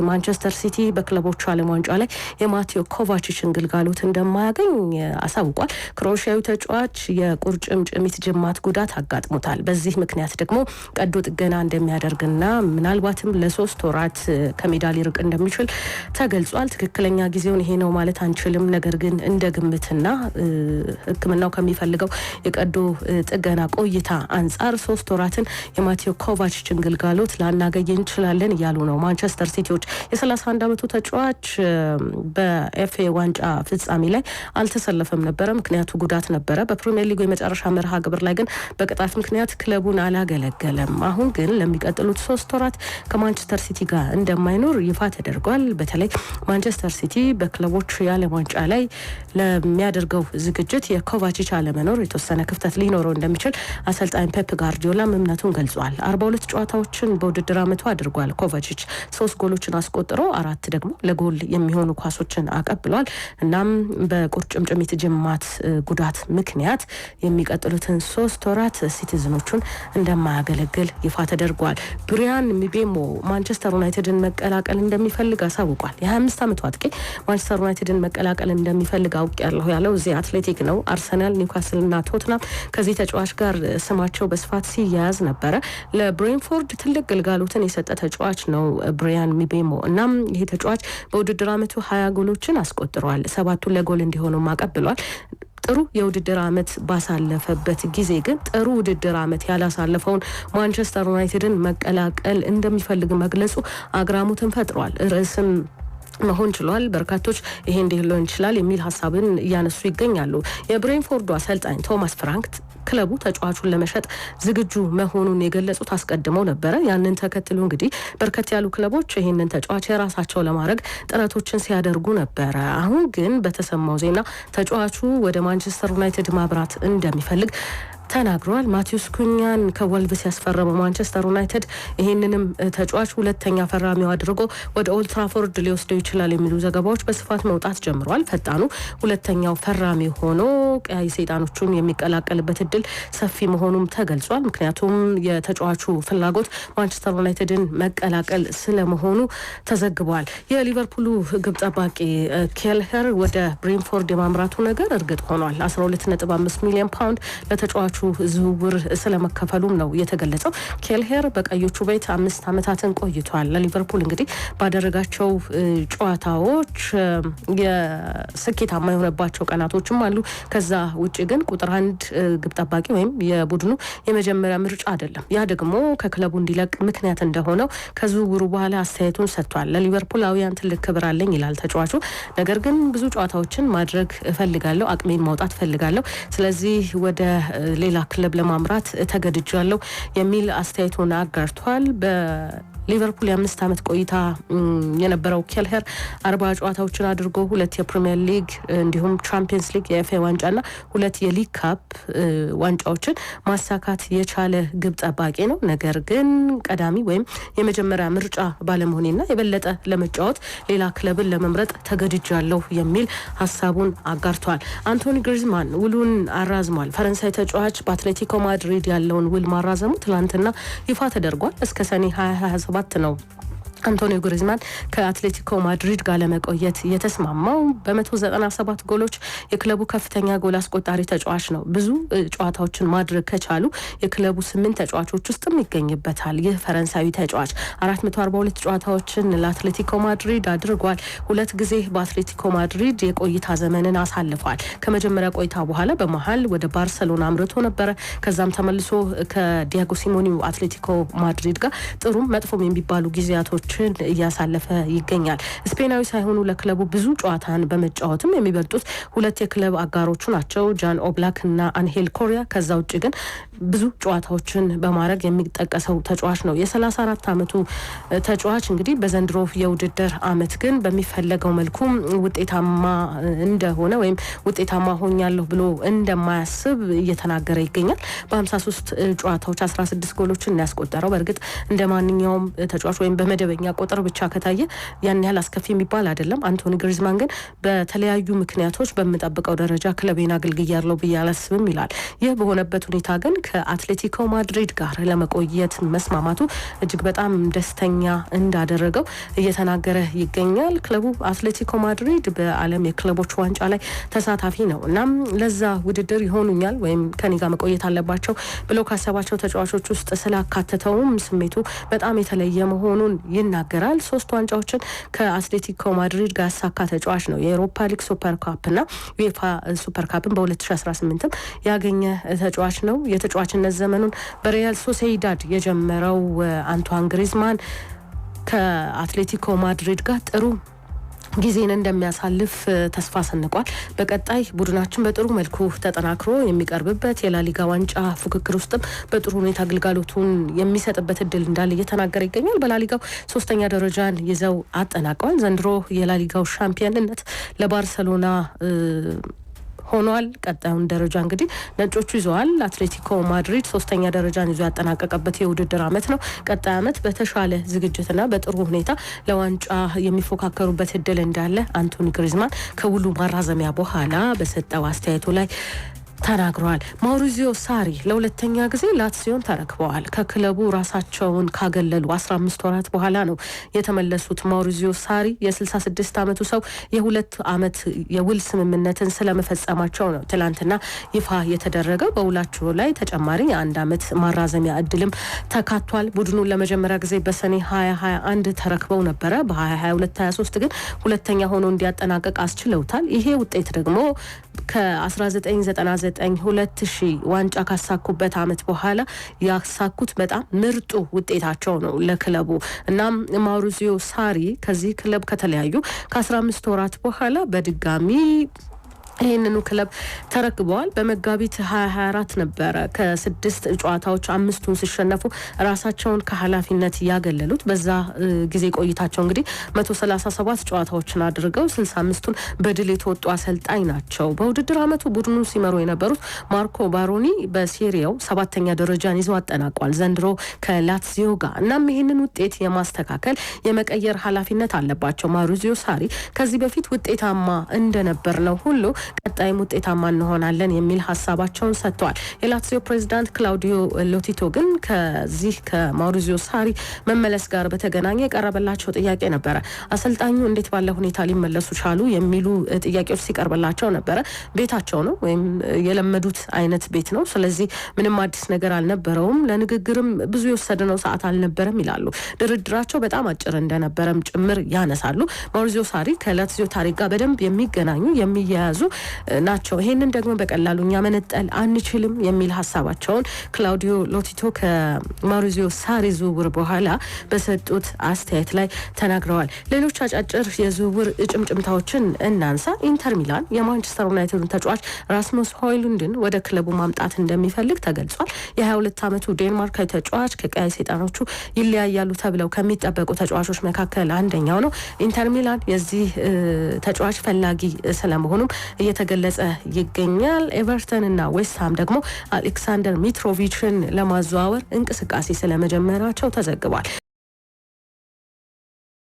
ማንቸስተር ሲቲ በክለቦቹ ዓለም ዋንጫ ላይ የማቴዮ ኮቫቺችን ግልጋሎት እንደማያገኝ አሳውቋል። ክሮኤሺያዊ ተጫዋች የቁርጭምጭሚት ጅማት ጉዳት አጋጥሞታል። በዚህ ምክንያት ደግሞ ቀዶ ጥገና እንደሚያደርግና ምናልባትም ለ3 ወራት ከሜዳ ሊርቅ እንደሚችል ተገልጿል። ትክክለኛ ጊዜውን ይሄ ነው ማለት አንችልም። ነገር ግን እንደ ግምትና ሕክምናው ከሚፈልገው የቀዶ ጥገና ቆይታ አንጻር 3 ወራትን የማቴዮ ኮቫቺችን ግልጋሎት ላናገኝ እንችላለን እያሉ ነው ማንቸስተር ሲቲዎች። የ31 ዓመቱ ተጫዋች በኤፍኤ ዋንጫ ፍጻሜ ላይ አልተሰለፈም ነበር፣ ምክንያቱ ጉዳት ነበረ። በፕሪሚየር ሊግ የመጨረሻ መርሃ ግብር ላይ ግን በቅጣት ምክንያት ክለቡን አላገለገለም። አሁን ግን ለሚቀጥሉት 3 ወራት ከማንቸስተር ሲቲ ጋር እንደማይኖር ይፋ ተደርጓል። በተለይ ማንቸስተር ሲቲ በክለቦች የዓለም ዋንጫ ላይ ለሚያደርገው ዝግጅት የኮቫቺች አለመኖር የተወሰነ ክፍተት ሊኖረው እንደሚችል አሰልጣኝ ፔፕ ጋርዲዮላ እምነቱን ገልጿል። 42 ጨዋታዎችን በውድድር ዓመቱ አድርጓል። ኮቫቺች 3 ጎሎችን አስቆጥሮ 4 ደግሞ ለጎል የሚሆኑ ኳሶችን አቀብሏል። እናም በቁርጭምጭሚት ጅማት ጉዳት ምክንያት የሚቀጥሉትን 3 ወራት ሲቲዝኖቹን እንደማያገለግል ይፋ ተደርጓል። ብሪያን ሚቤሞ ማንቸስተር ዩናይትድን መቀላቀል እንደሚፈልግ አሳውቋል። የ25 ዓመቱ አጥቂ ማንቸስተር ዩናይትድን መቀላቀል እንደሚፈልግ አውቄያለሁ ያለው እዚህ አትሌቲክ ነው። አርሰናል፣ ኒውካስልና ቶትናም ከዚህ ተጫዋች ጋር ስማቸው በስፋት ሲያያዝ ነበረ። ለብሬንፎርድ ትልቅ ግልጋሎትን የሰጠ ተጫዋች ነው ብሪያን ሚቤሞ። እናም ይሄ ተጫዋች በውድድር ዓመቱ 20 ጎሎችን አስቆጥሯል። 7ቱን ለጎል እንዲሆኑ አቀብሏል። ጥሩ የውድድር ዓመት ባሳለፈበት ጊዜ ግን ጥሩ ውድድር ዓመት ያላሳለፈውን ማንቸስተር ዩናይትድን መቀላቀል እንደሚፈልግ መግለጹ አግራሙትን ፈጥሯል። ርዕስም መሆን ችሏል። በርካቶች ይሄ እንዲህ ሊሆን ይችላል የሚል ሀሳብን እያነሱ ይገኛሉ። የብሬንፎርዱ አሰልጣኝ ቶማስ ፍራንክ ክለቡ ተጫዋቹን ለመሸጥ ዝግጁ መሆኑን የገለጹት አስቀድመው ነበረ። ያንን ተከትሎ እንግዲህ በርከት ያሉ ክለቦች ይህንን ተጫዋች የራሳቸው ለማድረግ ጥረቶችን ሲያደርጉ ነበረ። አሁን ግን በተሰማው ዜና ተጫዋቹ ወደ ማንቸስተር ዩናይትድ ማብራት እንደሚፈልግ ተናግሯል። ማቲዩስ ኩኛን ከወልቭስ ያስፈረመው ማንቸስተር ዩናይትድ ይህንንም ተጫዋች ሁለተኛ ፈራሚው አድርጎ ወደ ኦልድ ትራፎርድ ሊወስደው ይችላል የሚሉ ዘገባዎች በስፋት መውጣት ጀምሯል። ፈጣኑ ሁለተኛው ፈራሚ ሆኖ ቀይ ሰይጣኖቹን የሚቀላቀልበት እድል ሰፊ መሆኑም ተገልጿል። ምክንያቱም የተጫዋቹ ፍላጎት ማንቸስተር ዩናይትድን መቀላቀል ስለመሆኑ ተዘግቧል። የሊቨርፑሉ ግብ ጠባቂ ኬልሄር ወደ ብሬንፎርድ የማምራቱ ነገር እርግጥ ሆኗል። 12.5 ሚሊዮን ፓውንድ ለተጫዋቹ ዝውውር ስለመከፈሉም ነው የተገለጸው። ኬልሄር በቀዮቹ ቤት 5 ዓመታትን ቆይቷል። ለሊቨርፑል እንግዲህ ባደረጋቸው ጨዋታዎች የስኬታማ የሆነባቸው ቀናቶችም አሉ። ከዛ ውጪ ግን ቁጥር 1 ግብ ጠባቂ ወይም የቡድኑ የመጀመሪያ ምርጫ አይደለም። ያ ደግሞ ከክለቡ እንዲለቅ ምክንያት እንደሆነው ከዝውውሩ በኋላ አስተያየቱን ሰጥቷል። ለሊቨርፑላውያን ትልቅ ክብር አለኝ ይላል ተጫዋቹ። ነገር ግን ብዙ ጨዋታዎችን ማድረግ እፈልጋለሁ፣ አቅሜን ማውጣት እፈልጋለሁ። ስለዚህ ወደ ሌላ ክለብ ለማምራት ተገድጃለሁ የሚል አስተያየቱን አጋርቷል። ሊቨርፑል የ5 ዓመት ቆይታ የነበረው ኬልሄር 40 ጨዋታዎችን አድርጎ 2 የፕሪሚየር ሊግ እንዲሁም ቻምፒየንስ ሊግ የኤፍኤ ዋንጫና 2 የሊግ ካፕ ዋንጫዎችን ማሳካት የቻለ ግብ ጠባቂ ነው። ነገር ግን ቀዳሚ ወይም የመጀመሪያ ምርጫ ባለመሆኔና የበለጠ ለመጫወት ሌላ ክለብን ለመምረጥ ተገድጃለሁ የሚል ሀሳቡን አጋርቷል። አንቶኒ ግሪዝማን ውሉን አራዝሟል። ፈረንሳይ ተጫዋች በአትሌቲኮ ማድሪድ ያለውን ውል ማራዘሙ ትላንትና ይፋ ተደርጓል። እስከ ሰኔ 2027 ነው አንቶኒዮ ግሪዝማን ከአትሌቲኮ ማድሪድ ጋር ለመቆየት የተስማማው። በ197 ጎሎች የክለቡ ከፍተኛ ጎል አስቆጣሪ ተጫዋች ነው። ብዙ ጨዋታዎችን ማድረግ ከቻሉ የክለቡ 8 ተጫዋቾች ውስጥም ይገኝበታል። ይህ ፈረንሳዊ ተጫዋች 442 ጨዋታዎችን ለአትሌቲኮ ማድሪድ አድርጓል። 2 ጊዜ በአትሌቲኮ ማድሪድ የቆይታ ዘመንን አሳልፏል። ከመጀመሪያ ቆይታ በኋላ በመሃል ወደ ባርሰሎና አምርቶ ነበረ። ከዛም ተመልሶ ከዲያጎ ሲሞኒው አትሌቲኮ ማድሪድ ጋር ጥሩም መጥፎም የሚባሉ ጊዜያቶች እያሳለፈ ይገኛል። ስፔናዊ ሳይሆኑ ለክለቡ ብዙ ጨዋታን በመጫወትም የሚበልጡት 2 የክለብ አጋሮቹ ናቸው፣ ጃን ኦብላክ እና አንሄል ኮሪያ። ከዛ ውጭ ግን ብዙ ጨዋታዎችን በማድረግ የሚጠቀሰው ተጫዋች ነው። የ34 ዓመቱ ተጫዋች እንግዲህ በዘንድሮ የውድድር ዓመት ግን በሚፈለገው መልኩ ውጤታማ እንደሆነ ወይም ውጤታማ ሆኛለሁ ብሎ እንደማያስብ እየተናገረ ይገኛል። በ53 ጨዋታዎች 16 ጎሎችን ያስቆጠረው በእርግጥ እንደ ማንኛውም ተጫዋች ወይም በመደበኛ አንደኛ ቁጥር ብቻ ከታየ ያን ያህል አስከፊ የሚባል አይደለም። አንቶኒ ግሪዝማን ግን በተለያዩ ምክንያቶች በመጠበቀው ደረጃ ክለቤን አገልግያለሁ ብዬ አላስብም ይላል። ይህ በሆነበት ሁኔታ ግን ከአትሌቲኮ ማድሪድ ጋር ለመቆየት መስማማቱ እጅግ በጣም ደስተኛ እንዳደረገው እየተናገረ ይገኛል። ክለቡ አትሌቲኮ ማድሪድ በዓለም የክለቦች ዋንጫ ላይ ተሳታፊ ነው። እናም ለዛ ውድድር ይሆኑኛል ወይም ከኔ ጋር መቆየት አለባቸው ብሎ ካሰባቸው ተጫዋቾች ውስጥ ስላካተተውም ስሜቱ በጣም የተለየ መሆኑን ይናገራል። 3 ዋንጫዎችን ከአትሌቲኮ ማድሪድ ጋር ያሳካ ተጫዋች ነው። የአውሮፓ ሊግ ሱፐር ካፕ እና ዩኤፋ ሱፐር ካፕን በ2018 ያገኘ ተጫዋች ነው። የተጫዋችነት ዘመኑን በሪያል ሶሴዳድ የጀመረው አንቷን ግሪዝማን ከአትሌቲኮ ማድሪድ ጋር ጥሩ ጊዜን እንደሚያሳልፍ ተስፋ ሰንቋል። በቀጣይ ቡድናችን በጥሩ መልኩ ተጠናክሮ የሚቀርብበት የላሊጋ ዋንጫ ፉክክር ውስጥም በጥሩ ሁኔታ አገልግሎቱን የሚሰጥበት እድል እንዳለ እየተናገረ ይገኛል። በላሊጋው 3ኛ ደረጃን ይዘው አጠናቀዋል። ዘንድሮ የላሊጋው ሻምፒዮንነት ለባርሰሎና ሆኗል። ቀጣዩን ደረጃ እንግዲህ ነጮቹ ይዘዋል። አትሌቲኮ ማድሪድ 3ኛ ደረጃን ይዞ ያጠናቀቀበት የውድድር አመት ነው። ቀጣይ አመት በተሻለ ዝግጅትና በጥሩ ሁኔታ ለዋንጫ የሚፎካከሩበት እድል እንዳለ አንቶኒ ግሪዝማን ከውሉ ማራዘሚያ በኋላ በሰጠው አስተያየቱ ላይ ተናግረዋል። ማውሪዚዮ ሳሪ ለሁለተኛ ጊዜ ላትሲዮን ተረክበዋል። ከክለቡ ራሳቸውን ካገለሉ 15 ወራት በኋላ ነው የተመለሱት። ማውሪዚዮ ሳሪ የ66 ዓመቱ ሰው የ2 ዓመት የውል ስምምነትን ስለመፈጸማቸው ነው ትላንትና ይፋ የተደረገው። በውላቸው ላይ ተጨማሪ የ1 ዓመት ማራዘሚያ እድልም ተካቷል። ቡድኑን ለመጀመሪያ ጊዜ በሰኔ 2021 ተረክበው ነበረ። በ2022-23 ግን ሁለተኛ ሆኖ እንዲያጠናቀቅ አስችለውታል። ይሄ ውጤት ደግሞ ከ1999 2000 ዋንጫ ካሳኩበት አመት በኋላ ያሳኩት በጣም ምርጡ ውጤታቸው ነው ለክለቡ። እናም ማውሪዚዮ ሳሪ ከዚህ ክለብ ከተለያዩ ከ15 ወራት በኋላ በድጋሚ ይህንኑ ክለብ ተረክበዋል። በመጋቢት 2024 ነበረ ከ6 ጨዋታዎች 5ቱን ሲሸነፉ ራሳቸውን ከኃላፊነት ያገለሉት። በዛ ጊዜ ቆይታቸው እንግዲህ 137 ጨዋታዎችን አድርገው 65ቱን በድል የተወጡ አሰልጣኝ ናቸው። በውድድር አመቱ ቡድኑን ሲመሩ የነበሩት ማርኮ ባሮኒ በሴሪያው 7ኛ ደረጃን ይዘው አጠናቋል ዘንድሮ ከላትዚዮ ጋር። እናም ይህንን ውጤት የማስተካከል የመቀየር ኃላፊነት አለባቸው። ማውሪዚዮ ሳሪ ከዚህ በፊት ውጤታማ እንደነበር ነው ሁሉ ቀጣይም ውጤታማ እንሆናለን የሚል ሀሳባቸውን ሰጥተዋል። የላትሲዮ ፕሬዚዳንት ክላውዲዮ ሎቲቶ ግን ከዚህ ከማውሪዚዮ ሳሪ መመለስ ጋር በተገናኘ የቀረበላቸው ጥያቄ ነበረ። አሰልጣኙ እንዴት ባለ ሁኔታ ሊመለሱ ቻሉ የሚሉ ጥያቄዎች ሲቀርበላቸው ነበረ። ቤታቸው ነው ወይም የለመዱት አይነት ቤት ነው። ስለዚህ ምንም አዲስ ነገር አልነበረውም። ለንግግርም ብዙ የወሰደነው ሰዓት አልነበረም ይላሉ። ድርድራቸው በጣም አጭር እንደነበረም ጭምር ያነሳሉ። ማውሪዚዮ ሳሪ ከላትሲዮ ታሪክ ጋር በደንብ የሚገናኙ የሚያያዙ ናቸው። ይሄንን ደግሞ በቀላሉ እኛ መነጠል አንችልም የሚል ሀሳባቸውን ክላውዲዮ ሎቲቶ ከማውሪዚዮ ሳሪ ዝውውር በኋላ በሰጡት አስተያየት ላይ ተናግረዋል። ሌሎች አጫጭር የዝውውር ጭምጭምታዎችን እናንሳ። ኢንተር ሚላን የማንቸስተር ዩናይትድን ተጫዋች ራስሙስ ሆይሉንድን ወደ ክለቡ ማምጣት እንደሚፈልግ ተገልጿል። የ22 ዓመቱ ዴንማርካዊ ተጫዋች ከቀይ ሰይጣኖቹ ይለያያሉ ተብለው ከሚጠበቁ ተጫዋቾች መካከል አንደኛው ነው። ኢንተር ሚላን የዚህ ተጫዋች ፈላጊ ስለመሆኑም እየተገለጸ ይገኛል። ኤቨርተን እና ዌስትሃም ደግሞ አሌክሳንደር ሚትሮቪችን ለማዘዋወር እንቅስቃሴ ስለመጀመራቸው ተዘግቧል።